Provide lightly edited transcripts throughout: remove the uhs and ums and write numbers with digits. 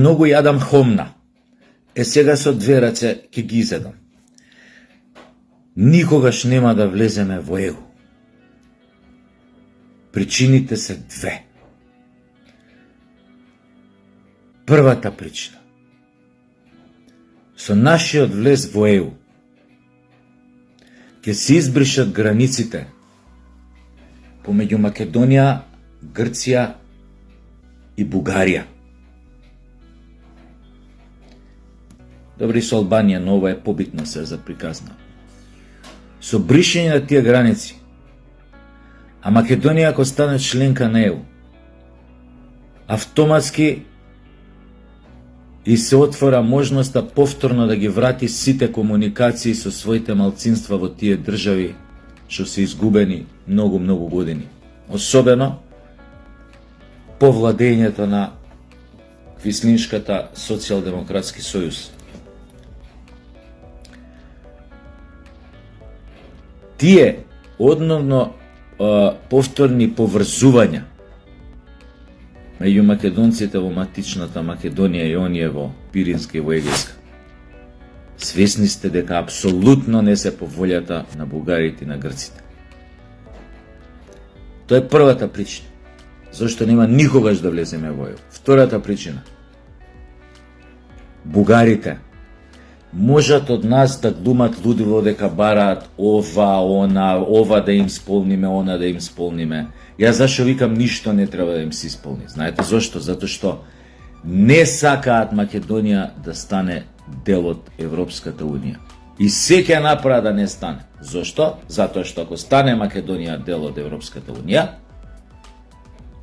многу јадам хомна. Сега со две раце ќе ги изедам. Никогаш нема да влеземе во ЕУ. Причините се две. Првата причина. Со нашиот влез во ЕУ ќе се избришат границите помеѓу Македонија, Грција и Бугарија. Добри, со Албанија, но ова е побитно се за приказна. Со бришење на тие граници, а Македонија ако стане членка на ЕУ, автоматски и се отвора можноста повторно да ги врати сите комуникации со своите малцинства во тие држави што се изгубени многу години. Особено по владењето на Квислиншката социјалдемократски сојуз. Тие одновно повторни поврзувања меѓу македонците во матичната Македонија и оние во Пиринска и во Егејска. Свесни сте дека апсолутно не се по волјата на бугарите и на грците. Тоа е првата причина. Зошто нема никогаш да влеземе во ЕУ. Втората причина. Бугарите можат од нас да глумат лудило дека бараат ова да им сполниме, она да им сполниме. Јас зашо викам ништо не треба да им се исполни. Знаете зошто? Затоа што не сакаат Македонија да стане дел од Европската Унија. И се ќе направат да не стане. Зошто? Затоа што ако стане Македонија дел од Европската Унија,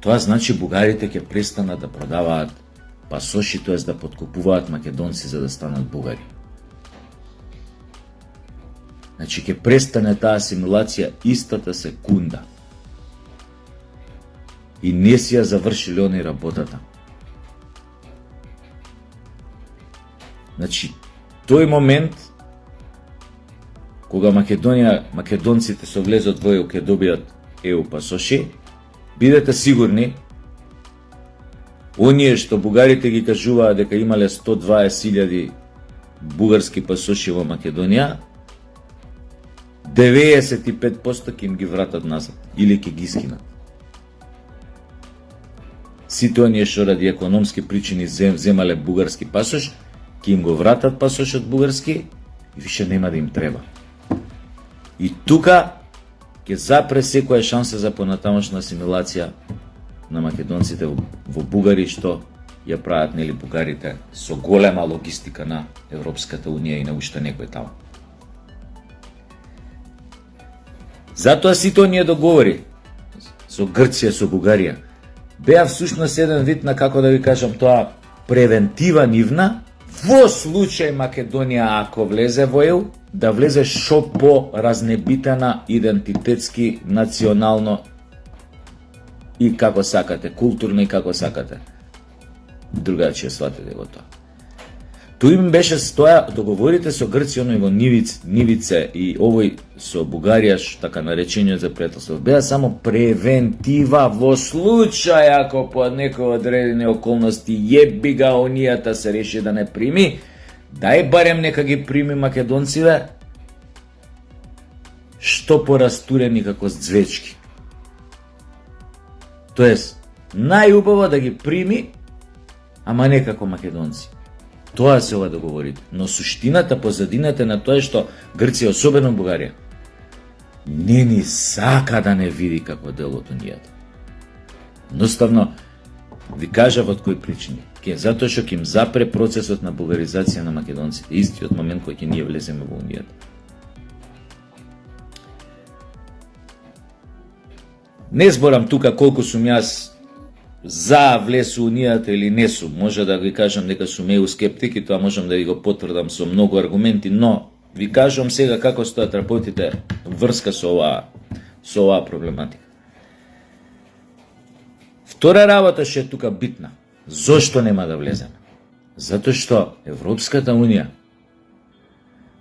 тоа значи бугарите ќе престанат да продаваат пасоши, тоест да подкупуваат македонци за да станат бугари. Значи ќе престане таа асимилација истата секунда. И не си ја завршиле они работата. Значи, тој момент кога македонците со влезот во ЕУ ќе добијат ЕУ пасоши, бидете сигурни, оние што бугарите ги кажуваат дека имале 120.000 бугарски пасоши во Македонија, 95% ќе им ги вратат назад или ќе ги скинат. Сите оние што ради економски причини земале бугарски пасош, ќе им го вратат пасошот бугарски и више нема да им треба. И тука ќе запре секоја шанса за понатамошна асимилација на македонците во бугари, што ја прават нели бугарите со голема логистика на Европската Унија и на уште некој таму. Затоа сите оние договори со Грција, со Бугарија, беа всушност еден вид на, како да ви кажам тоа, превентива нивна, во случај Македонија ако влезе во ЕУ, да влезе шо по разнебитена идентитетски, национално и како сакате, културно и како сакате. Другачија сватете го тоа. Тој им беше стоја договорите со Грција, оној во Нивице и овој со Бугарија, така наречениот за пријателство, беа само превентива во случај ако по некои одредени околности јеби га онијата се реши да не прими, дај барем нека ги прими македонците, што порастурени како звечки. Тоест, најубаво да ги прими, ама не како македонци. Тоа се ова договорите. Но суштината, позадината на тоа е што Грција, особено Бугарија, не ни сака да не види како дел од унијата. Едноставно, ви кажав од кои причини. Затоа што ќе им запре процесот на бугаризација на македонците, истиот момент кој ќе ние влеземе во унијата. Не зборам тука колку сум јас за влез у унијата или не сум. Може да ви кажам дека сум ЕУ скептик и тоа можам да ви го потврдам со многу аргументи, но ви кажам сега како стојат работите врска со оваа проблематика. Втора работа што е тука битна. Зошто нема да влеземе? Затоа што Европската Унија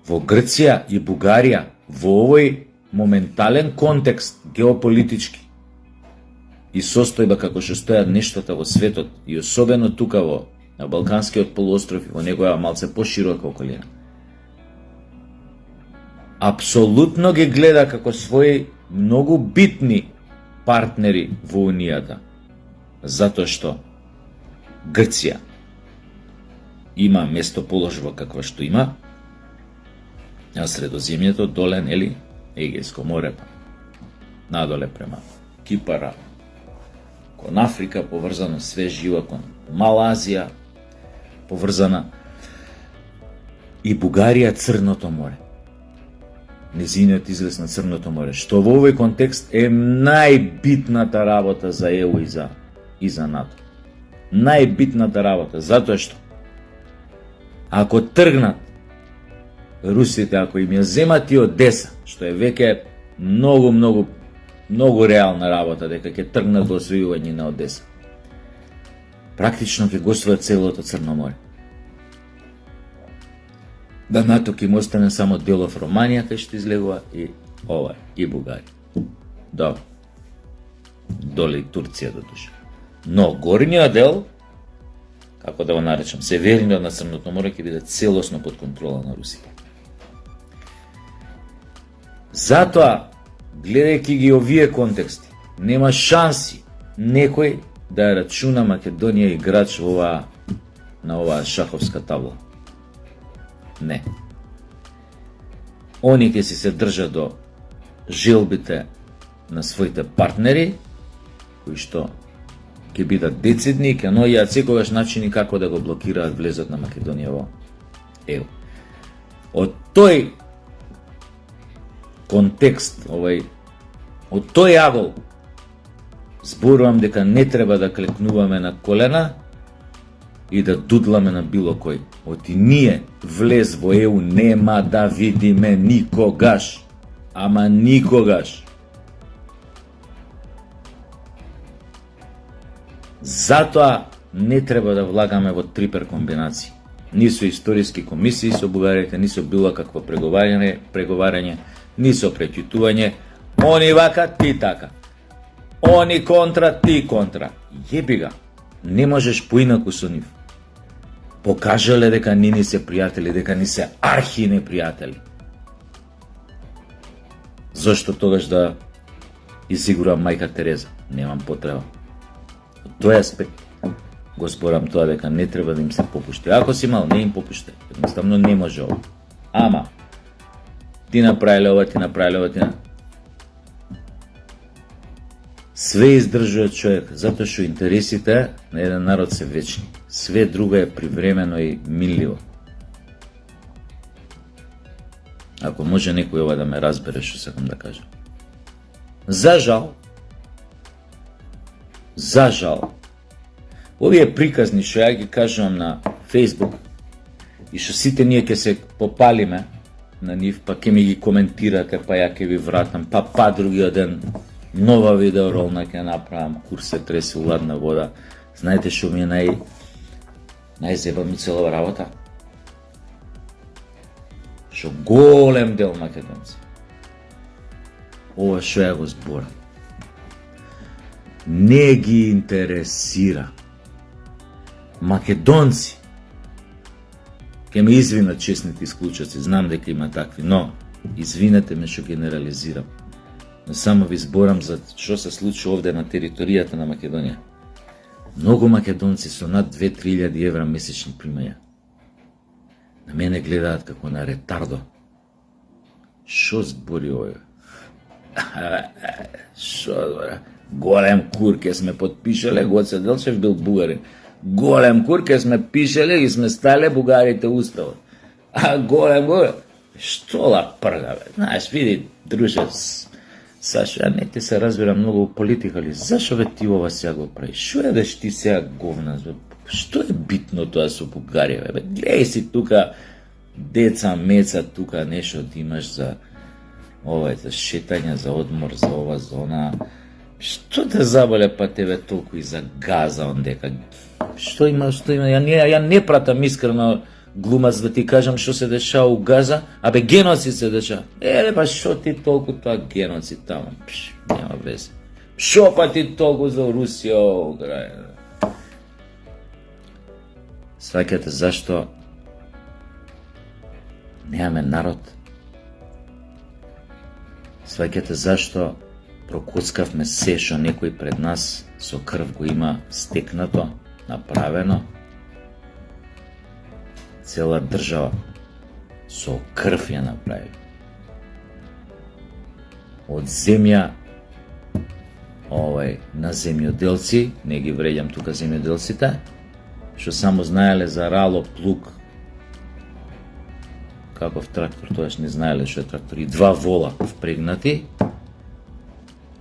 во Грција и Бугарија во овој моментален контекст геополитички и состојба како што стојат нештата во светот и особено тука во на Балканскиот полуостров и во неговата малце поширока околина. Апсолутно ги гледа како своји многу битни партнери во Унијата. Затоа што Грција има местоположба каква што има, на Средоземјето, доле, нели, Егејско море, надоле према Кипара, кон Африка поврзано све живо, кон Мала Азија поврзана, и Бугарија Црното море. Незиниот излез на Црното море, што во овој контекст е најбитната работа за ЕУ и за НАТО. Најбитната работа, затоа што ако тргнат русите, ако им ја земат и Одеса, што е веќе многу реална работа, дека ќе тргнат до освојување на Одеса, практично ќе го освојат целото Црно море. Да НАТО ќе им остане само делов Романија, кај што излегува и ова, и Бугарија. Добро. Доле и Турција до душа. Но горниот дел, како да го наречам, северниот на Црното море ќе биде целосно под контрола на Русија. Затоа, гледајќи ги овие контексти, нема шанси некој да ја рачуна Македонија играч на оваа шаховска табла. Не. Они ќе си се држат до желбите на своите партнери, кои што ќе бидат децидни и ќе наоѓаат секогаш начини како да го блокираат влезот на Македонија во ЕУ. Од тој контекст, од тој агол, зборувам дека не треба да клекнуваме на колена и да дудламе на било кој. Оти ние влез во ЕУ нема да видиме никогаш. Ама никогаш. Затоа не треба да влагаме во трипер комбинации. Ни со историски комисии со бугарите, ни со било какво преговарање, ни со преќутување. Они вака, ти така. Они контра, ти контра. Јеби га, не можеш поинаку со нив. Покажале дека ни се пријатели, дека ни се архи непријатели. Зошто тогаш да изигурам мајка Тереза? Немам потреба. Од тој аспект го зборам тоа дека не треба да им се попушти. Ако си мал, не им попушти. Едноставно не може ова. Ама, ти направиле ова, ти направиле ова, ти све издржува човек, затоа што интересите на еден народ се вечни. Све друго е привремено и минливо. Ако може некој ова да ме разбере што сакам да кажам. За жал, овие приказни што ја ги кажувам на Facebook и што сите ние ќе се попалиме на нив, па ќе ми ги коментирате, па ја ќе ви вратам, па другиот ден нова видеоролна ќе направам, кур се тресе уладна вода. Знаете што ми е најзебавно целава работа? Што голем дел македонци, ова што ја го зборам, не ги интересира. Македонци, ќе ме извинат честните исклучаци, знам дека има такви, но извинете ме што генерализирам. Но само ви зборам за што се случи овде на територијата на Македонија. Многу македонци со над 2-3 евра месечни примања на мене гледаат како на ретардо. Што збори овој? Што збори? Голем кур ке сме подпишале, Гоце Делчев бил бугарин. Голем кур ке сме пишале и сме стале бугарите уставот. А голем. Што ла прга, бе? Знаеш, види, друже, Сашо, ја не те се разбирам многу политика ли, зашо бе ти ова сега го прави? Шо едеш ти сега говна? Што е битно тоа со Бугарија? Бе? Гледај си тука деца, меца, тука нешто ти имаш за ова, за шетање, за одмор, за ова, за она. Што те заболе па тебе толку и за газа ондека? Што има? Ја не пратам искрено глумац да ти кажам што се дешава у Газа, абе геноцид се дешава. Па што ти толку тоа геноцид таму? Нема везе. Што па ти толку за Русија, Украина? Сваќате зашто немаме народ? Сваќате зашто прокоцкавме се што некој пред нас со крв го има стекнато, направено? Цела држава со крв ја направи. Од земја на земјоделци, не ги вреѓам тука земјоделците, што само знаеле за рало, плуг, каков трактор, тоаш не знаеле што е трактор, и 2 вола впрегнати,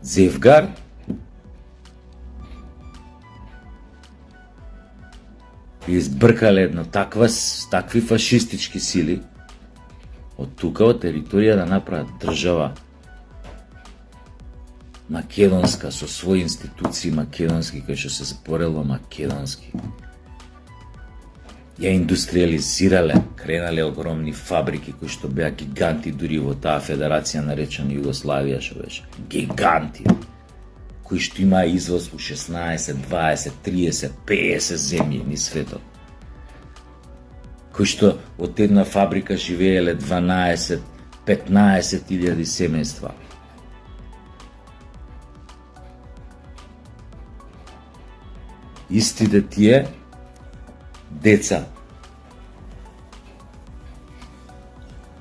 зевгар, и избркале едно такви фашистички сили од тука, од територија да направат држава македонска, со своји институции македонски, кои што се зборело македонски. Ја индустриализирале, кренале огромни фабрики кои што беа гиганти дури во таа федерација наречена Југославија, што беше гиганти, кои што имаа извоз у 16, 20, 30, 50 земји низ светот, кои што од една фабрика живееле 12, 15 илјади семејства. Истите тие деца,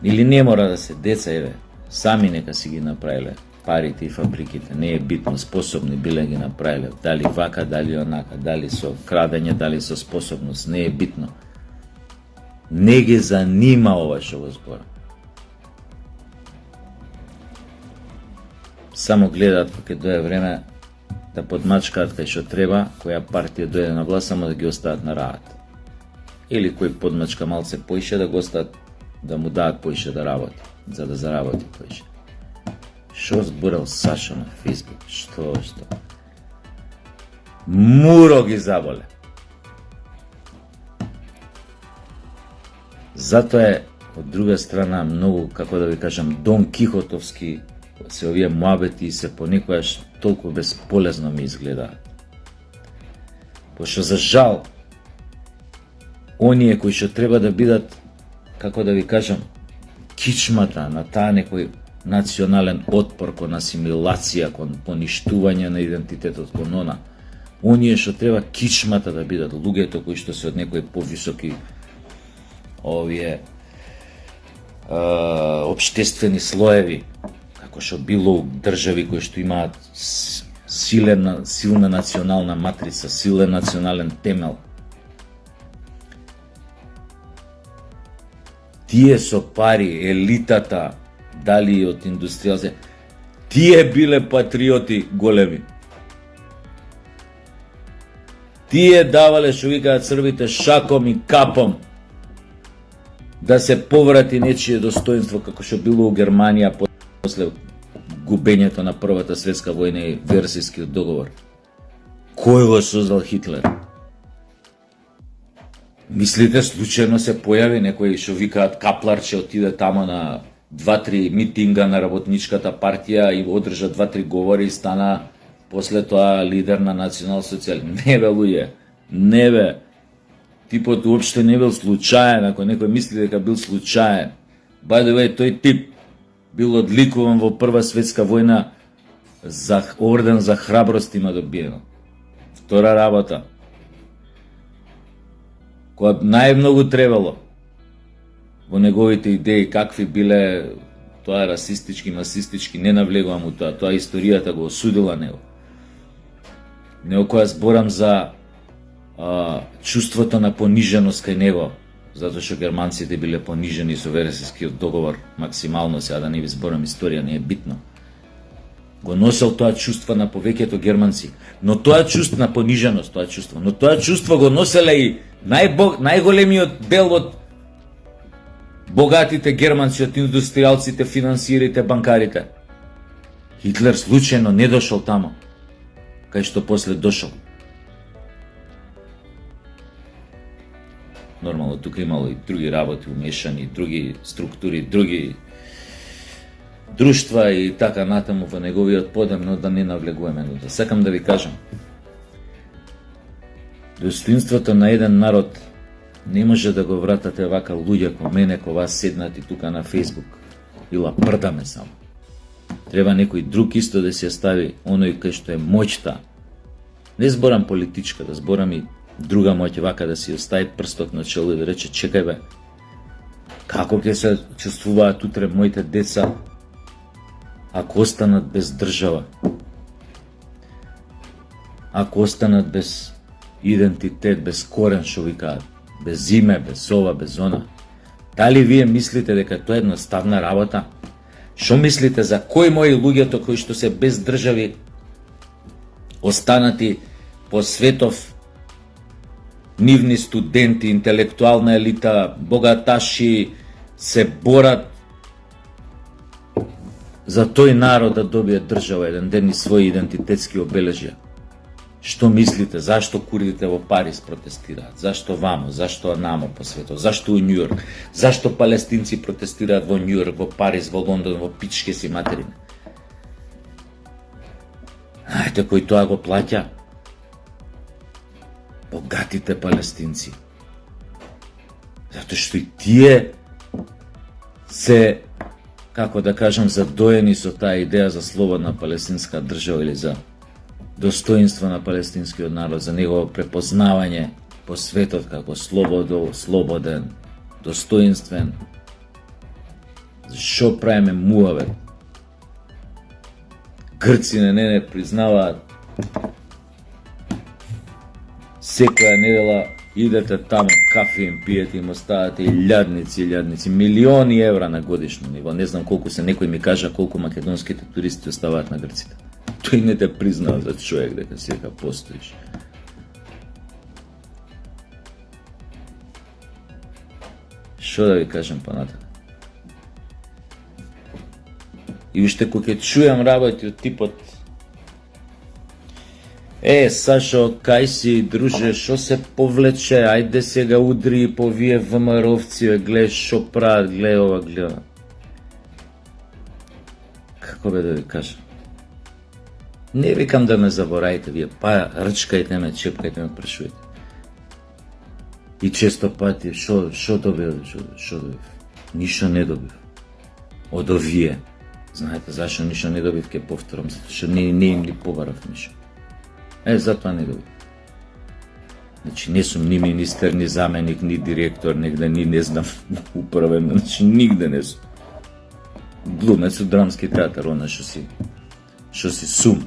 или не мора да се деца, еве, сами нека си ги направиле парите и фабриките, не е битно, способни биле ги направиле, дали вака, дали онака, дали со крадење, дали со способност, не е битно. Не ги занима ова што го збора. Само гледаат кога дое време да подмачкаат кај што треба, која партија дојде на власт, само да ги остават на раат. Или кој подмачка малце поише, да го остават, да му даат поише да работи, за да заработи поише. Шо зборел Сашо на Фейсбук? Што? Муро ги заболе. Затоа е, од друга страна, многу, како да ви кажам, Дон Кихотовски се овие муабети и се понекојаш толку безполезно ми изгледаат. Пошто за жал, оние кои што треба да бидат, како да ви кажам, кичмата на таа некој национален отпор кон асимилација, кон поништување на идентитетот, кон она, оние што треба кичмата да бидат луѓето кои што се од некои повисоки овие општествени слоеви, како што било држави кои што имаат силна национална матрица, силен национален темел. Тие со пари, елитата, дали од индустријалци, тие биле патриоти големи. Тие давале, што викаат црвите, шаком и капом да се поврати нечие достоинство, како што било у Германија после губењето на Првата светска војна и Версајскиот договор. Кој го создал Хитлер? Мислите случајно се појави некој што викаат Каплар, че отиде тамо на 2-3 митинга на работничката партија и одржа 2-3 говори и стана после тоа лидер на национал-социјал? Не бе, луѓе, не бе. Типот уопште не бил случаен, ако некој мисли дека бил случаен. By the way, тој тип бил одликуван во Прва светска војна, за орден за храброст има добиено. Втора работа, која најмногу требало во неговите идеи, какви биле, тоа е расистички, масистички, не навлегувам у тоа историјата го осудила него. Него која зборам за чувството на пониженост кај него, затоа што германците биле понижени со Версајскиот договор максимално, сега да не ви зборам историја, не е битно. Го носел тоа чувство на повеќето германци, но тоа чувство на пониженост, но тоа чувство го носеле и најголемиот дел од богатите германци, од индустријалците, финансирите, банкарите. Хитлер случајно не дошол тамо, кај што после дошол. Нормално, тука имало и други работи умешани, други структури, други друштва и така натаму во неговиот подем, но да не навлегуваме на тоа. Сакам да ви кажам, достоинството на еден народ Не може да го вратате вака луѓе ко мене, ко вас седнати тука на Facebook. Ила прдаме само. Треба некој друг исто да се стави оној кај што е моќта. Не зборам политичка, да зборам и друга моќ, вака да си остави прстот на чело и да рече, чекај бе, како ќе се чувствуваат утре моите деца ако останат без држава? Ако останат без идентитет, без корен, што викаат, без име, без ова, без она. Дали вие мислите дека тоа е едноставна работа? Што мислите за кои мои луѓето кои што се без држави останати по светов, нивни студенти, интелектуална елита, богаташи се борат за тој народ да добие држава еден ден и своји идентитетски обележја? Што мислите? Зашто курдите во Париз протестираат? Зашто вамо? Зашто намо по светот? Зашто у Њујорк? Зашто палестинци протестираат во Њујорк, во Париз, во Лондон, во пичке си материне? Знаете кој тоа го плаќа? Богатите палестинци. Затоа што и тие се, како да кажам, задоени со таа идеја за слободна палестинска држава или за достоинство на палестинскиот народ, за негово препознавање по светот како слободен, достоинствен. Што правиме муавет? Грци не признаваат. Секоја недела идете таму, кафе им пиете, им оставате илјадници, милиони евра на годишно ниво. Не знам колку се, некој ми кажа колку македонските туристи оставаат на грците. Тој не те признава за човек дека сека постоиш. Што да ви кажам понатака? И уште кога ќе чујам работи од типот Сашо, кај си, друже, шо се повлече, ајде сега удри и повие ВМРО-вци, гледа шо прават, гледа ова, гледа. Како бе да ви кажам? Не викам да ме заборајте вие, па рчкајте ме, чепкајте ме, прашувајте. И често пати, шо добив, шо добив? Ништо не добив. Од овие. Знаете зашо ништо не добив, ке повторам, затоа што не им ни побарав ништо. Затоа не добив. Значи, не сум ни министер, ни заменик, ни директор, негде, ни не знам, управен, значи, нигде не сум. Глумец од драмски театар, она што си сум.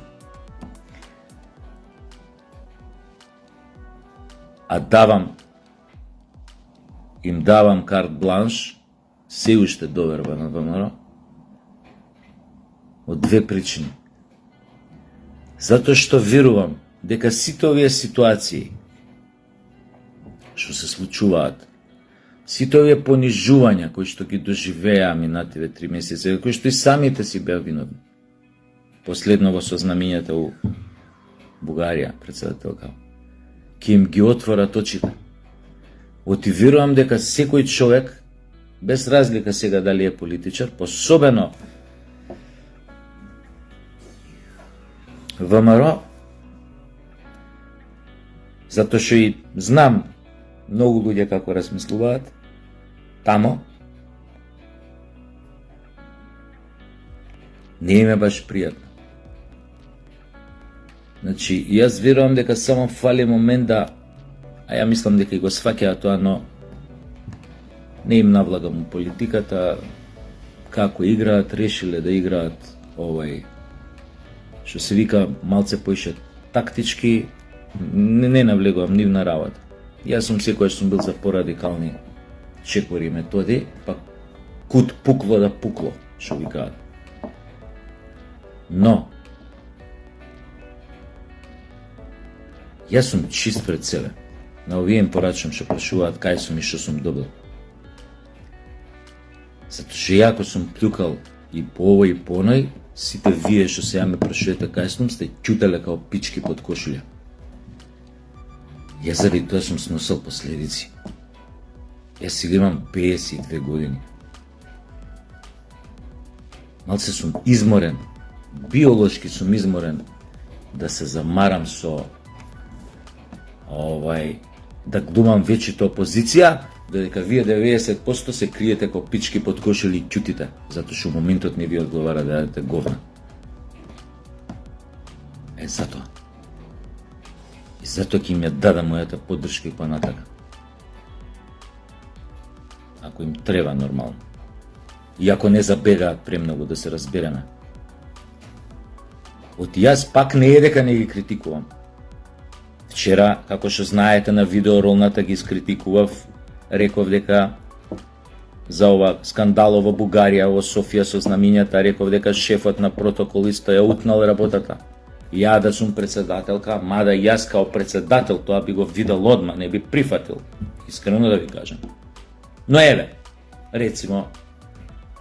А им давам карт бланш, се уште доверба на ВМРО, од две причини. Затоа што верувам дека сите овие ситуации што се случуваат, сите овие понижувања кои што ги доживеа минативе 3 месеци, кои што и самите си беа виновни. Последно во сознамињата у Бугарија, председателка, ќе им ги отворат очите. Оти верувам дека секој човек, без разлика сега дали е политичар, посебено ВМРО, затоа што и знам многу луѓе како размислуваат тамо, не им е баш пријатно. Значи, јас верувам дека само фали момент да, а ја мислам дека и го сваќаат тоа, но не им навлагам политиката, како играат, решиле да играат што се вика малце поише тактички, не навлегувам нивна работа. Јас сум секојаш сум бил за порадикални чекори и методи, па кут пукло да пукло, што викаат. Но, јас сум чист пред себе. На овие им порачам што прашуваат кај сум и што сум добил. Затоа што ја ако сум плюкал и по овој и по оној, сите вие што сега ме прашувате кај сум, сте ќутеле као пички под кошулја. Јас заради тоа сум сносил последици. Јас сега имам 52 години. Малце сум изморен, биолошки сум изморен да се замарам со да глумам вечето опозиција, додека вие 90% се криете ко пички под кошели и ќутите, затоа што моментот не ви одговара да јадете говна. Затоа. И затоа ќе им ја дадам мојата поддршка и понатака. Ако им треба нормално. И ако не забегаат премногу, да се разбереме. Јас пак не е дека не ги критикувам. Вчера, како што знаете на видеоролната ги скритикував, реков дека за ова скандало во Бугарија, во Софија со знамињата, реков дека шефот на протоколиста ја утнал работата. Ја да сум председателка, мада јас као председател тоа би го видел одма, не би прифатил. Искрено да ви кажам. Но еве, рецимо,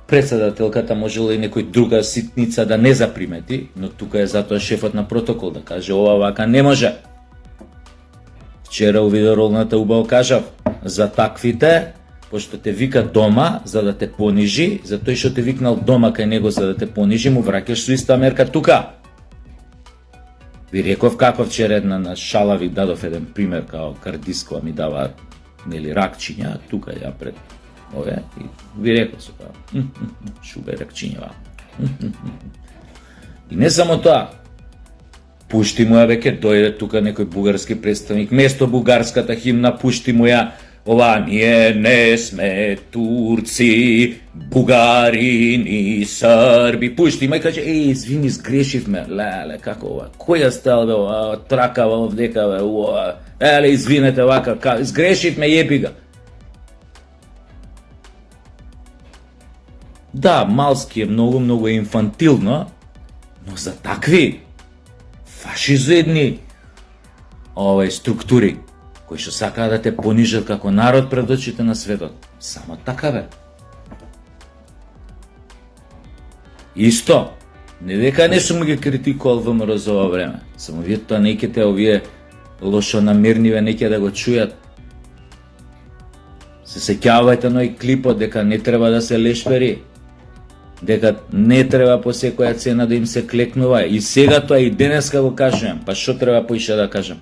председателката можела и некој друга ситница да не запримети, но тука е затоа шефот на протокол да каже ова вака не може. Вчера у видеоролната убаво кажав, за таквите, пошто те вика дома за да те понижи, за тој што те викнал дома кај него за да те понижи, му враќаш со иста мерка тука. Ви реков како вчера една на шала ви дадов еден пример, као кардискова ми дава нели ракчиња, тука ја пред ове, и ви реков се као, шубе ракчињава. И не само тоа, пушти му ја веќе дојде тука некој бугарски представник, место бугарската химна пушти му ја ова ние не сме турци, бугарини, срби, пушти му и каже, извини, сгрешивме, леле, како ова, која стел бе ова, тракава овдека бе, ова, извинете вака, сгрешивме, јеби га. Да, малски е многу инфантилно, но за такви фашизоидни структури, кои што сакаат да те понижат како народ пред очите на светот. Само така бе. Исто, не дека не сум ги критикувал ВМРО за ова време, само вие тоа неките овие лошонамерниве неќе да го чујат. Се сеќавајте на ој клипот дека не треба да се лешпери, дека не треба по секоја цена да им се клекнува. И сега тоа и денеска го кажувам, па што треба поише да кажам?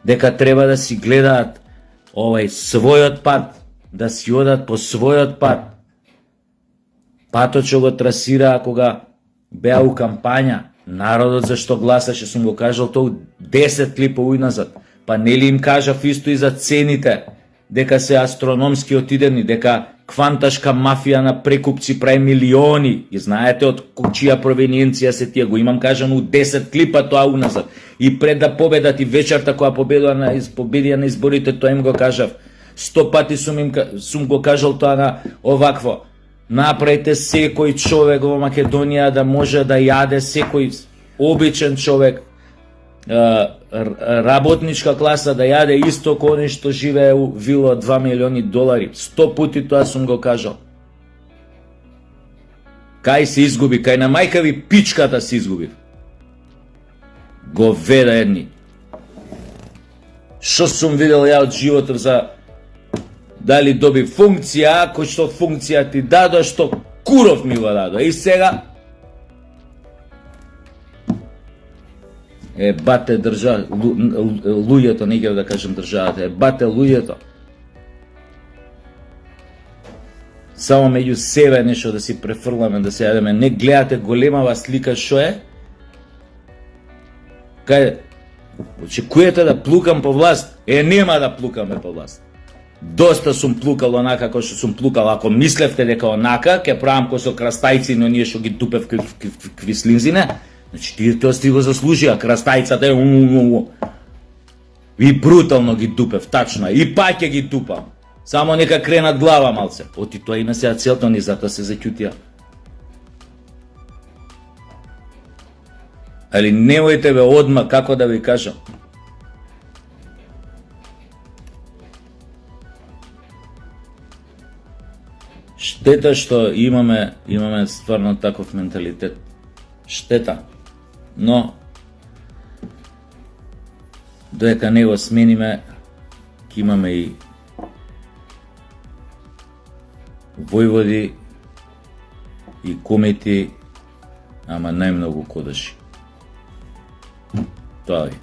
Дека треба да си гледаат својот пат, да си одат по својот пат. Патот што го трасираа кога беа у кампања, народот зашто гласаше, сум го кажал тоа 10 клипови назад. Па нели им кажав исто и за цените, дека се астрономски отидени, дека кванташка мафија на прекупци прави милиони. И знаете од чија провениенција се тие, го имам кажано у 10 клипа тоа уназад. И пред да победат и вечерта која победија на изборите, тоа им го кажав. 100 пати сум го кажал тоа на овакво. Направите секој човек во Македонија да може да јаде, секој обичен човек, работничка класа да јаде исто кој што живее у вила од $2 милиони. 100 пути тоа сум го кажал. Кај се изгуби, кај на мајка ви пичката се изгуби. Говеда едни. Што сум видел ја од животот за дали доби функција, кој што функција ти дадо, што куров ми го дадо. И сега бате луѓето, не ќе да кажем државата, бате луѓето. Само меѓу себе нешто да си префрламе, да се јадеме, не гледате големава слика што е? Кај очекувате да плукам по власт? Нема да плукаме по власт. Доста сум плукал онака како што сум плукал, ако мислевте дека онака ќе правам ко со крастајци, но ние што ги тупев квислинзине, значи тие тоа сти го заслужија, крастајцата е и брутално ги тупев, тачно, и пак ќе ги тупам. Само нека кренат глава малце. Оти тоа има сега целта, ни затоа се заќутија. Али немојте бе одма, како да ви кажам. Штета што имаме стварно таков менталитет. Штета. Но додека не го смениме, ќе имаме и војводи и комети, ама најмногу кодаши. Тоа е.